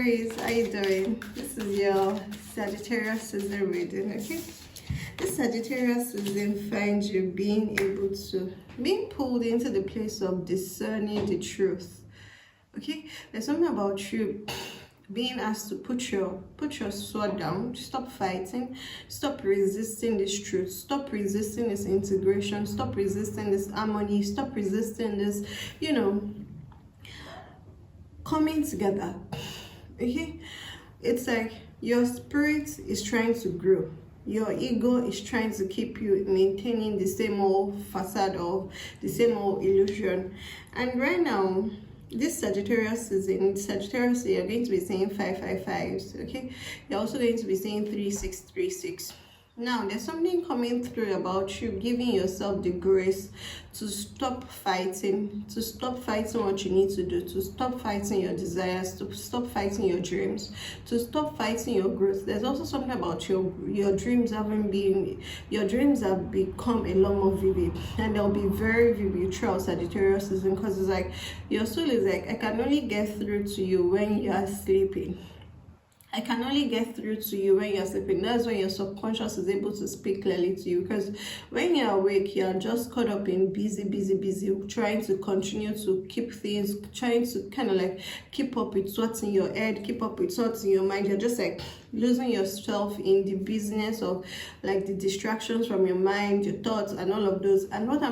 Aries, how you doing? This is your Sagittarius season reading, okay? This Sagittarius season finds you being pulled into the place of discerning the truth, okay? There's something about you being asked to put your sword down, stop fighting, stop resisting this truth, stop resisting this integration, stop resisting this harmony, stop resisting this, coming together. Okay, it's like your spirit is trying to grow, your ego is trying to keep you maintaining the same old facade of the same old illusion. And right now, this Sagittarius is in Sagittarius, you're going to be saying 555s, okay? You're also going to be saying 3636. Now, there's something coming through about you giving yourself the grace to stop fighting what you need to do, to stop fighting your desires, to stop fighting your dreams, to stop fighting your growth. There's also something about your dreams have become a lot more vivid, and they'll be very vivid throughout Sagittarius season, because it's like your soul is like, I can only get through to you when you are sleeping. I can only get through to you when you're sleeping. That's when your subconscious is able to speak clearly to you. Because when you're awake, you're just caught up in busy, trying to continue to keep things, trying to kind of like keep up with what's in your head, keep up with what's in your mind. You're just like losing yourself in the business of like the distractions from your mind, your thoughts, and all of those. And what I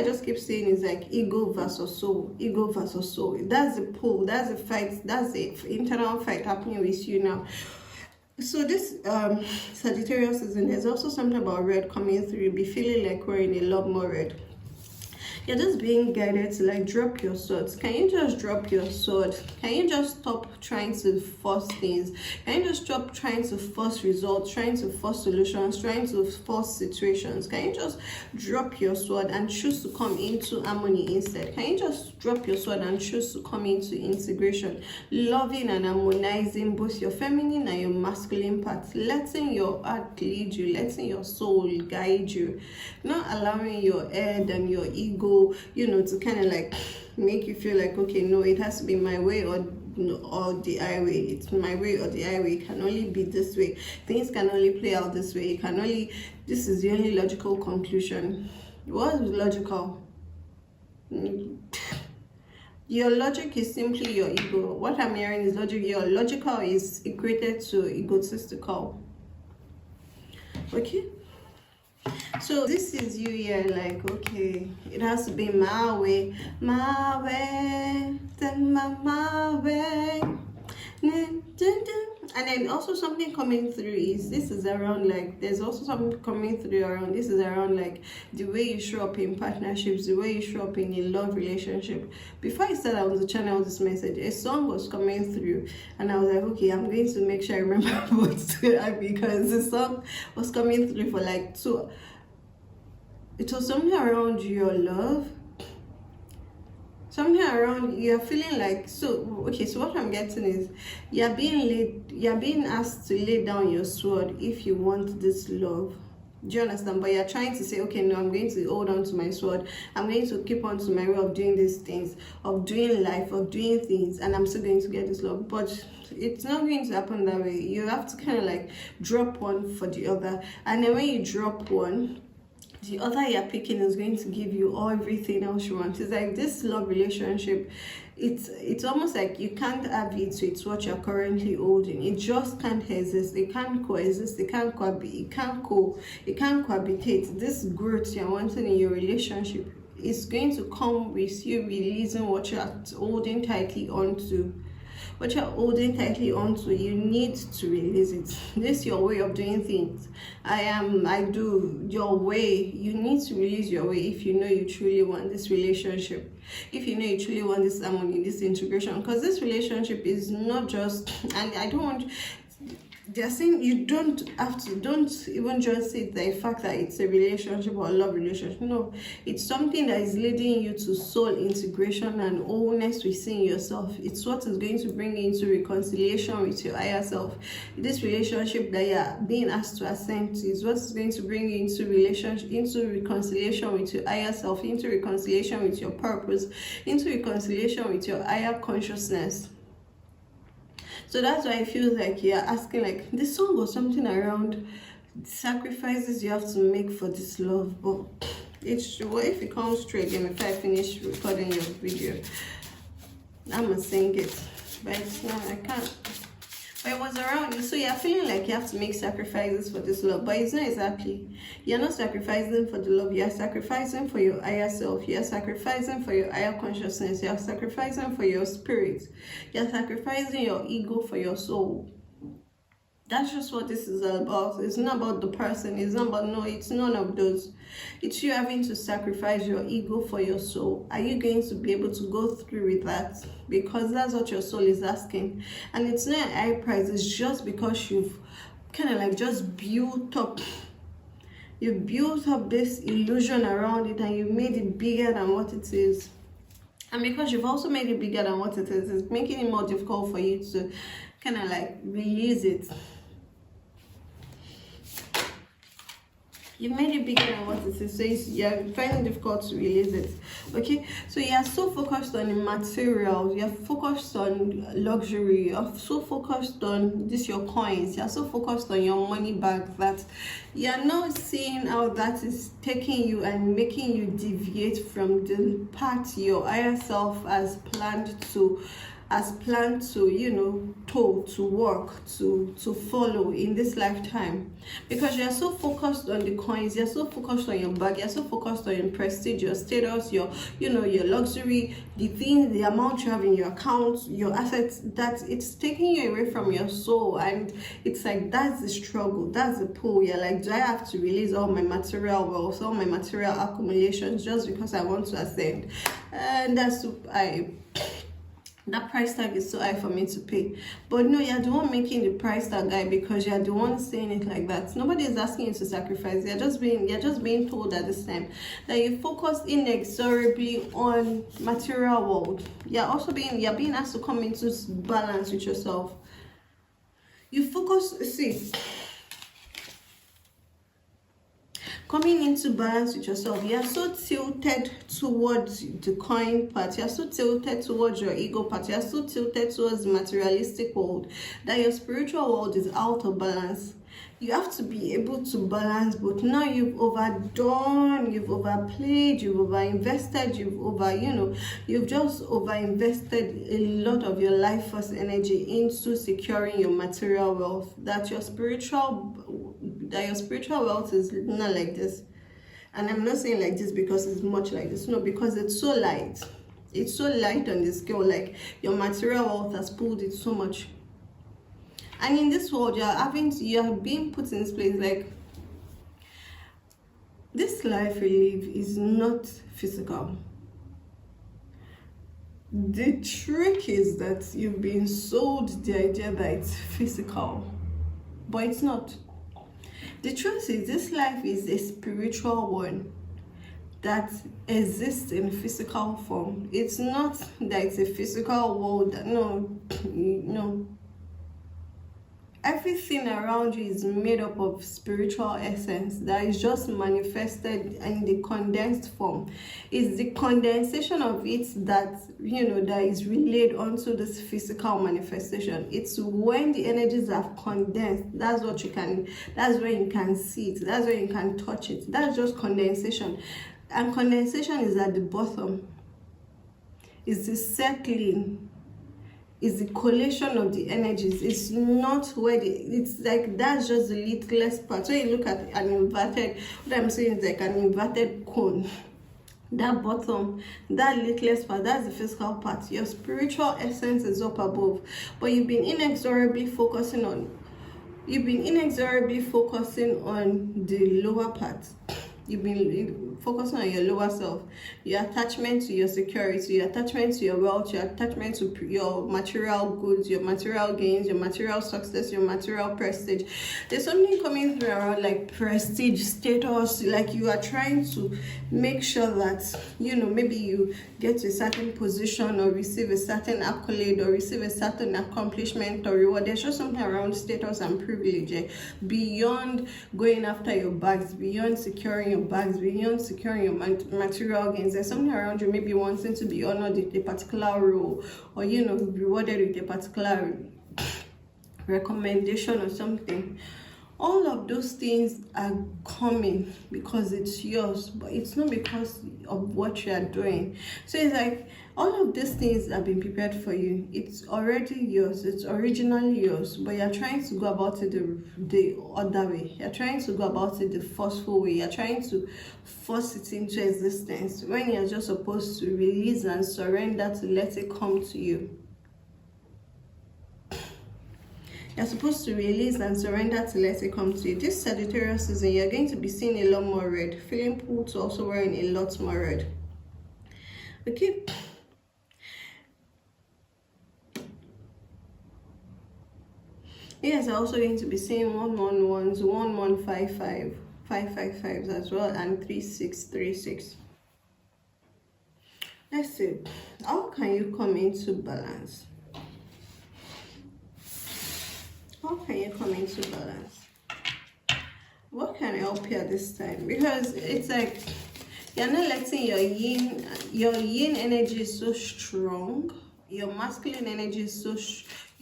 just keep saying is like ego versus soul. That's the pull, that's the fight, that's the internal fight happening with you now. So this Sagittarius season, there's also something about red coming through. You'll be feeling like wearing a lot more red. You're just being guided to like drop your swords. Can you just drop your sword? Can you just stop trying to force things? Can you just stop trying to force results, trying to force solutions, trying to force situations? Can you just drop your sword and choose to come into harmony instead? Can you just drop your sword and choose to come into integration, loving and harmonizing both your feminine and your masculine parts, letting your heart lead you, letting your soul guide you, not allowing your head and your ego to kind of like make you feel like, okay, no, it has to be my way or the highway. It's my way or the highway. It can only be this way. Things can only play out this way. This is the only logical conclusion. What is logical? Your logic is simply your ego. What I'm hearing is logic. Your logical is equated to egotistical. Okay? So this is you here, like, okay, it has to be my way, then my way. And then also something coming through is, this is around like, there's also something coming through around, this is around like the way you show up in partnerships, the way you show up in a love relationship. Before I started on the channel this message, a song was coming through and I was like, okay, I'm going to make sure I remember what to add, because the song was coming through for like it was something around your love, something around you're feeling like, so okay, so what I'm getting is you're being asked to lay down your sword if you want this love. Do you understand? But you're trying to say, okay, no, I'm going to hold on to my sword, I'm going to keep on to my way of doing these things, of doing life, of doing things, and I'm still going to get this love. But it's not going to happen that way. You have to kind of like drop one for the other, and then when you drop one, the other you're picking is going to give you everything else you want. It's like this love relationship, it's almost like you can't have it with what you're currently holding. It just can't exist. It can't coexist. It can't cohabit. It can't cohabitate. This growth you're wanting in your relationship is going to come with you releasing what you're holding tightly onto. What you're holding tightly onto, you need to release it. This is your way of doing things. I do, your way. You need to release your way if you know you truly want this relationship. If you know you truly want this harmony, this integration. Because this relationship is not just, and I don't want, they're saying you don't even just say the fact that it's a relationship or a love relationship. No, it's something that is leading you to soul integration and wholeness within yourself. It's what is going to bring you into reconciliation with your higher self. This relationship that you're being asked to ascend to is what is going to bring you into reconciliation with your higher self, into reconciliation with your purpose, into reconciliation with your higher consciousness. So that's why I feel like you're asking, like, this song was something around sacrifices you have to make for this love. But it's true. What if it comes straight again if I finish recording your video? I'ma sing it, but it's not, I can't. But it was around you, so you're feeling like you have to make sacrifices for this love, but it's not exactly. You're not sacrificing for the love, you're sacrificing for your higher self, you're sacrificing for your higher consciousness, you're sacrificing for your spirit, you're sacrificing your ego for your soul. That's just what this is all about. It's not about the person. It's not about, no, it's none of those. It's you having to sacrifice your ego for your soul. Are you going to be able to go through with that? Because that's what your soul is asking. And it's not a high price. It's just because you've kind of like just built up. You built up this illusion around it and you made it bigger than what it is. And because you've also made it bigger than what it is, it's making it more difficult for you to kind of like release it. You made it bigger than what it is, so you're finding it difficult to release it. Okay, so you're so focused on the material, you're focused on luxury, you're so focused on this, your coins, you're so focused on your money bag that you're not seeing how that is taking you and making you deviate from the path your higher self has planned to, you know, to work, to follow in this lifetime. Because you're so focused on the coins, you're so focused on your bag, you're so focused on your prestige, your status, your, you know, your luxury, the things, the amount you have in your account, your assets, that it's taking you away from your soul. And it's like, that's the struggle, that's the pull. You're like, do I have to release all my material wealth, all my material accumulations just because I want to ascend? And that's that price tag is so high for me to pay. But no, you're the one making the price tag high because you're the one saying it like that. Nobody is asking you to sacrifice. You're just being told at this time that you focus inexorably on material world. You're being asked to come into balance with yourself. You focus, see, coming into balance with yourself, you are so tilted towards the coin part, you are so tilted towards your ego part, you are so tilted towards the materialistic world that your spiritual world is out of balance. You have to be able to balance, but now you've overdone, you've overplayed, you've overinvested, you've just overinvested a lot of your life force energy into securing your material wealth. That your spiritual wealth is not like this. And I'm not saying like this because it's much like this. No, because it's so light. It's so light on the scale. Like your material wealth has pulled it so much. And in this world, you're being put in this place, like, this life we live is not physical. The trick is that you've been sold the idea that it's physical, but it's not. The truth is, this life is a spiritual one that exists in physical form. It's not that it's a physical world. No. Everything around you is made up of spiritual essence that is just manifested in the condensed form. It's the condensation of it that, that is relayed onto this physical manifestation. It's when the energies have condensed, that's when you can see it, that's when you can touch it. That's just condensation. And condensation is at the bottom. It's the settling. Is the collation of the energies. It's not where it's like, that's just the littlest part. So you look at an inverted, what I'm saying is like an inverted cone. That bottom, that littlest part, that's the physical part. Your spiritual essence is up above. But you've been inexorably focusing on the lower part. You've been focusing on your lower self, your attachment to your security, your attachment to your wealth, your attachment to your material goods, your material gains, your material success, your material prestige. There's something coming through around like prestige, status, like you are trying to make sure that, maybe you get to a certain position or receive a certain accolade or receive a certain accomplishment or reward. There's just something around status and privilege, beyond going after your bags, beyond securing your bags, beyond securing your material gains. There's something around you maybe wanting to be honored with a particular role, or rewarded with a particular recommendation or something. All of those things are coming because it's yours, but it's not because of what you are doing. So it's like all of these things have been prepared for you. It's already yours. It's originally yours, but you're trying to go about it the other way. You're trying to go about it the forceful way. You're trying to force it into existence when you're just supposed to release and surrender to let it come to you. You're supposed to release and surrender to let it come to you. This Sagittarius season, you're going to be seeing a lot more red, feeling pulled to also wearing a lot more red. Okay. Yes, I'm also going to be seeing 111s, 1155, 555s as well, and 3636. Let's see. How can you come into balance? How can you come into balance? What can help you at this time? Because it's like you're not letting your yin energy is so strong. Your masculine energy is so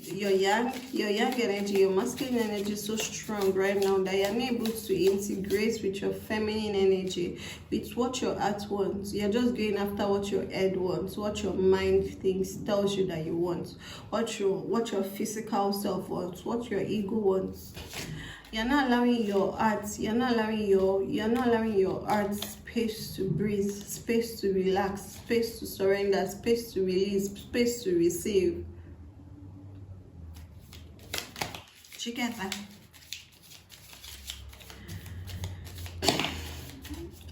your yang energy, your masculine energy is so strong right now that you're not able to integrate with your feminine energy, with what your heart wants. You're just going after what your head wants, what your mind thinks, tells you that you want, what your physical self wants, what your ego wants. You're not allowing your heart, you're not allowing your heart space to breathe, space to relax, space to surrender, space to release, space to receive. You get that?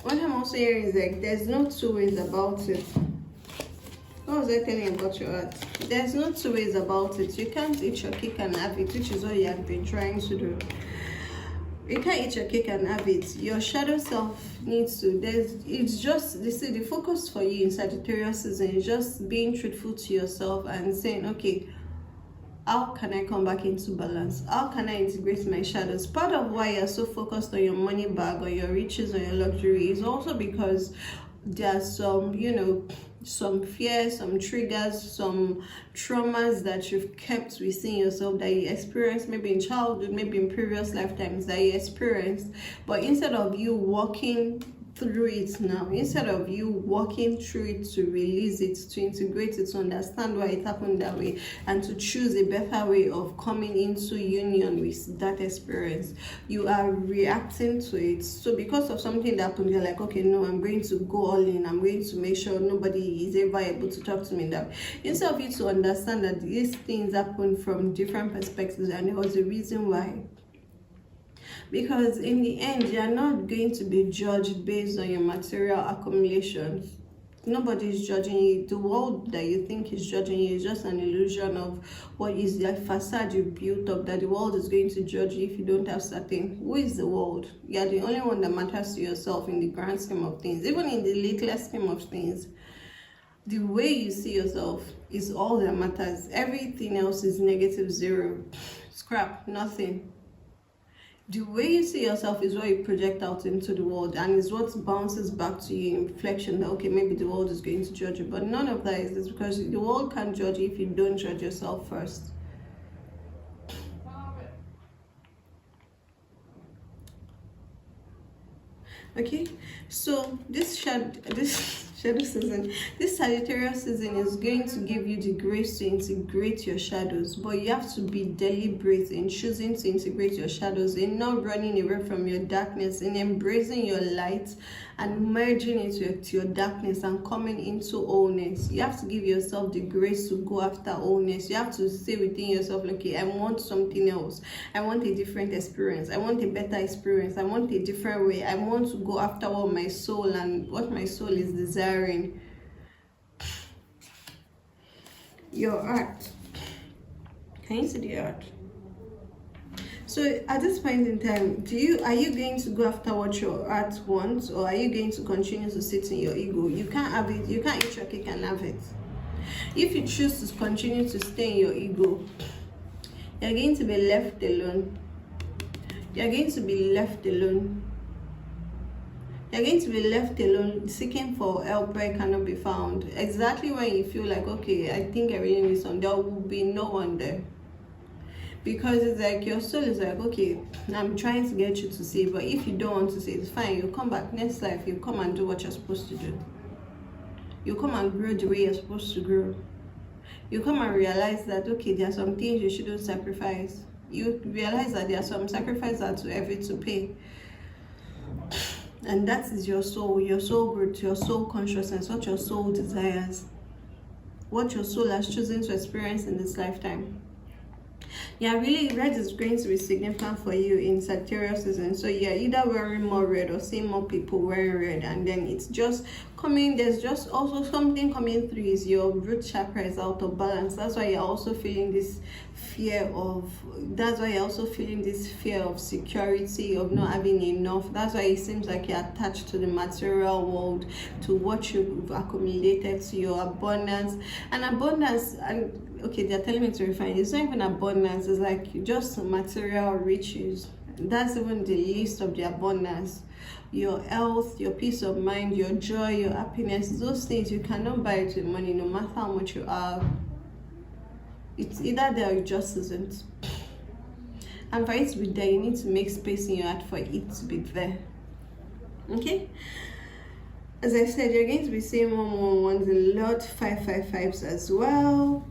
What I'm also hearing is like there's no two ways about it. What was I telling you about your heart? There's no two ways about it. You can't eat your cake and have it, which is what you have been trying to do. You can't eat your cake and have it. Your shadow self needs to. It's just the focus for you in Sagittarius season is just being truthful to yourself and saying, okay, how can I come back into balance? How can I integrate my shadows? Part of why you're so focused on your money bag or your riches or your luxury is also because there's some, some fears, some triggers, some traumas that you've kept within yourself that you experienced maybe in childhood, maybe in previous lifetimes that you experienced. But instead of you walking through it now, instead of you walking through it to release it, to integrate it, to understand why it happened that way, and to choose a better way of coming into union with that experience, you are reacting to it. So because of something that happened, you're like, okay, no, I'm going to go all in, I'm going to make sure nobody is ever able to talk to me that way. Instead of you to understand that these things happen from different perspectives and there was a reason why. Because in the end, you are not going to be judged based on your material accumulations. Nobody is judging you. The world that you think is judging you is just an illusion of what is the facade you built up, that the world is going to judge you if you don't have certain. Who is the world? You are the only one that matters to yourself in the grand scheme of things. Even in the littlest scheme of things, the way you see yourself is all that matters. Everything else is negative, zero, scrap, nothing. The way you see yourself is what you project out into the world, and is what bounces back to you in reflection that, okay, maybe the world is going to judge you. But none of that is this, because the world can't judge you if you don't judge yourself first. Okay, so this shadow season, this Sagittarius season is going to give you the grace to integrate your shadows, but you have to be deliberate in choosing to integrate your shadows, in not running away from your darkness, in embracing your light and merging it with your darkness and coming into wholeness. You have to give yourself the grace to go after wholeness. You have to say within yourself, okay, I want something else. I want a different experience. I want a better experience. I want a different way. I want to go after what my soul is desiring. Your heart. Can you see the heart? So at this point in time, are you going to go after what your heart wants, or are you going to continue to sit in your ego? You can't have it. You can't eat your cake and have it. If you choose to continue to stay in your ego, you're going to be left alone. You're going to be left alone. You're going to be left alone, seeking for help where it cannot be found. Exactly when you feel like, okay, I think I really need some, there will be no one there. because it's like your soul is like, okay, I'm trying to get you to see, but if you don't want to see, it's fine. You come back next life, you come and do what you're supposed to do. You come and grow the way you're supposed to grow. You come and realize that, okay, there are some things you shouldn't sacrifice. You realize that there are some sacrifices that you have to pay. And that is your soul growth, your soul consciousness, what your soul desires, what your soul has chosen to experience in this lifetime. Yeah, really, red is going to be significant for you in Sagittarius season. So you're either wearing more red or seeing more people wearing red, and then it's just coming. There's just also something coming through is your root chakra is out of balance. That's why you're also feeling this fear of, that's why you're also feeling this fear of security, of not having enough. That's why it seems like you're attached to the material world, to what you've accumulated, to your abundance. And abundance, and okay, they're telling me to refine. It's not even abundance, it's like just material riches. That's even the least of the abundance. Your health, your peace of mind, your joy, your happiness, those things you cannot buy it with money, no matter how much you have. It's either there or it just isn't. And for it to be there, you need to make space in your heart for it to be there. Okay? As I said, you're going to be seeing 111s, a lot 555s as well.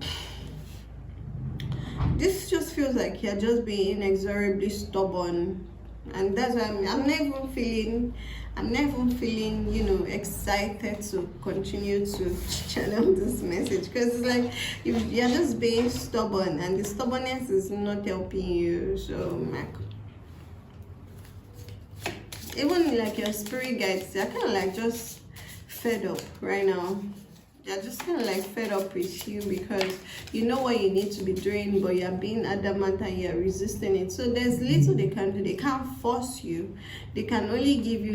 This just feels like you're just being inexorably stubborn, and that's why I'm not even feeling, you know, excited to continue to channel this message, because it's like you're just being stubborn, and the stubbornness is not helping you. So even like your spirit guides, they're kind of like just fed up right now. They're just kind of like fed up with you, because you know what you need to be doing, but you're being adamant and you're resisting it. So there's little they can do. They can't force you. They can only give you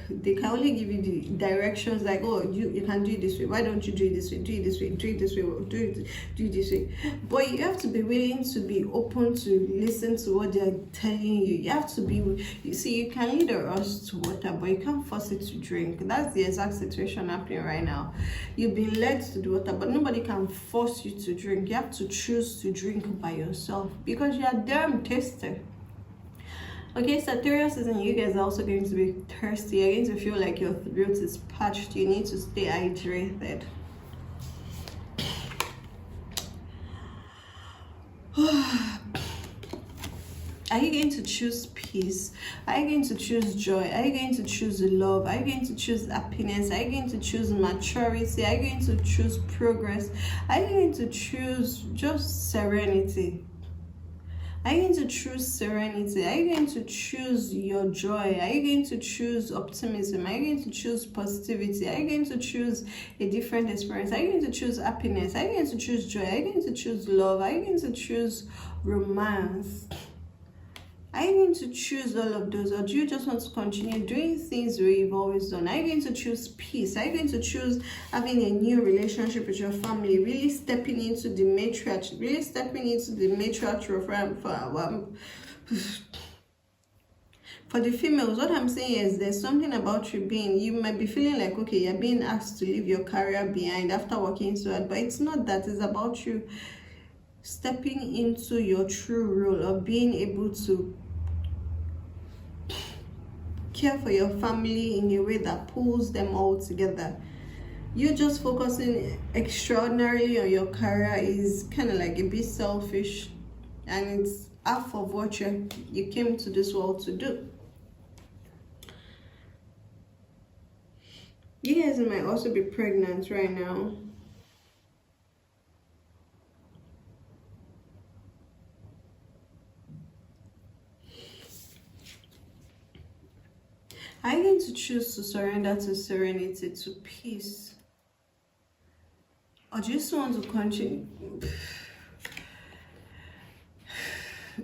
the directions, like, oh, you can do it this way. Why don't you do it this way? Do it this way. Do it this way. Do it this way. But you have to be willing to be open to listen to what they're telling you. You have to be, you see, you can lead a horse to water, but you can't force it to drink. That's the exact situation happening right now. You've been led to the water, but nobody can force you to drink. You have to choose to drink by yourself, because you are damn thirsty. Okay, Sagittarius season, you guys are also going to be thirsty. You're going to feel like your throat is parched. You need to stay hydrated. Are you going to choose peace? Are you going to choose joy? Are you going to choose love? Are you going to choose happiness? Are you going to choose maturity? Are you going to choose progress? Are you going to choose just serenity? Are you going to choose serenity? Are you going to choose your joy? Are you going to choose optimism? Are you going to choose positivity? Are you going to choose a different experience? Are you going to choose happiness? Are you going to choose joy? Are you going to choose love? Are you going to choose romance? Are you going to choose all of those, or do you just want to continue doing things the way you've always done? Are you going to choose peace? Are you going to choose having a new relationship with your family, really stepping into the matriarch, for the females? What I'm saying is there's something about you might be feeling like, okay, you're being asked to leave your career behind after working so hard, but it's not that. It's about you stepping into your true role of being able to care for your family in a way that pulls them all together. You just focusing extraordinarily on your career is kind of like a bit selfish, and it's half of what you came to this world to do. You guys might also be pregnant right now. Are you going to choose to surrender to serenity, to peace? Or do you just want to continue?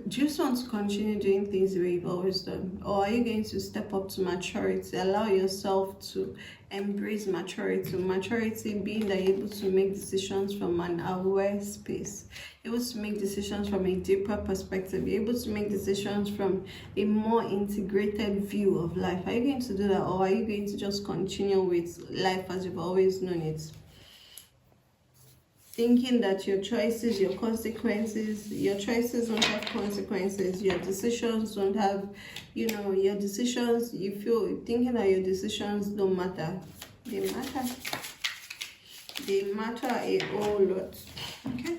Do you just want to continue doing things the way you've always done? Or are you going to step up to maturity? Allow yourself to embrace maturity. Maturity being that you're able to make decisions from an aware space. You're able to make decisions from a deeper perspective. You're able to make decisions from a more integrated view of life. Are you going to do that, or are you going to just continue with life as you've always known it? thinking that your choices, your choices don't have consequences, your decisions don't have, you know, your decisions, you feel thinking that your decisions don't matter. They matter. They matter a whole lot. Okay.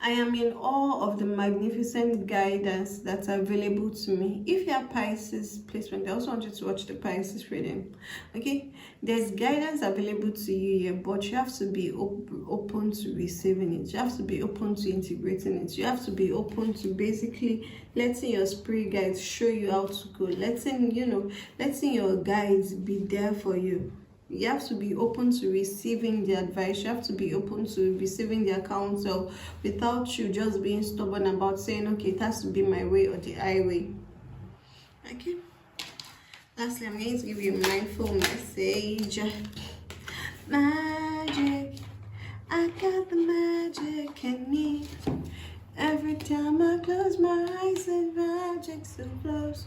I am in awe of the magnificent guidance that's available to me. If you have Pisces placement, I also want you to watch the Pisces reading. Okay, there's guidance available to you here, but you have to be open to receiving it. You have to be open to integrating it. You have to be open to basically letting your spirit guides show you how to go. Letting your guides be there for you. You have to be open to receiving the advice. You have to be open to receiving their counsel without you just being stubborn about saying, okay, it has to be my way or the highway. Okay. Lastly, I'm going to give you a mindful message. Magic. I got the magic in me. Every time I close my eyes, the magic so close.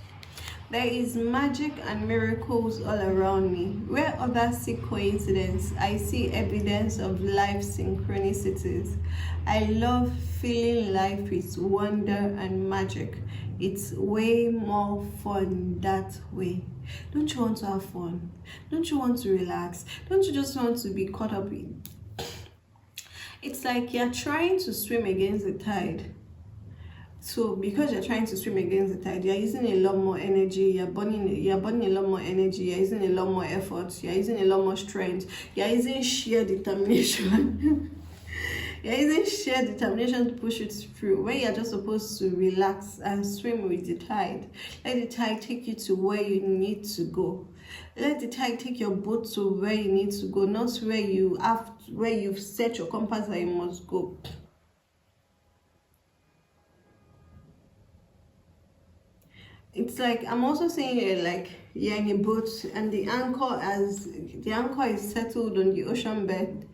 There is magic and miracles all around me. Where others see coincidence, I see evidence of life synchronicities. I love feeling life with wonder and magic. It's way more fun that way. Don't you want to have fun? Don't you want to relax? Don't you just want to be caught up in? It's like you're trying to swim against the tide. So because you're trying to swim against the tide, you're using a lot more energy, you're burning a lot more energy, you're using a lot more effort, you're using a lot more strength, you're using sheer determination. You're using sheer determination to push it through, when you're just supposed to relax and swim with the tide. Let the tide take you to where you need to go. Let the tide take your boat to where you need to go, not where you've set your compass that you must go. It's like I'm also saying it like you're in a boat and the anchor is settled on the ocean bed,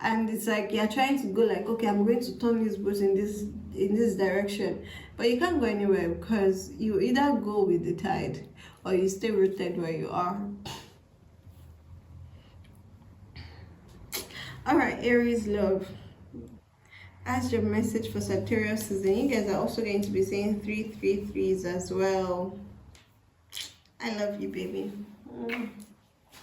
and it's like you're trying to go like, okay, I'm going to turn this boat in this direction, but you can't go anywhere because you either go with the tide or you stay rooted where you are. All right, Aries love. As your message for Sagittarius season, you guys are also going to be saying 333s as well. I love you, baby.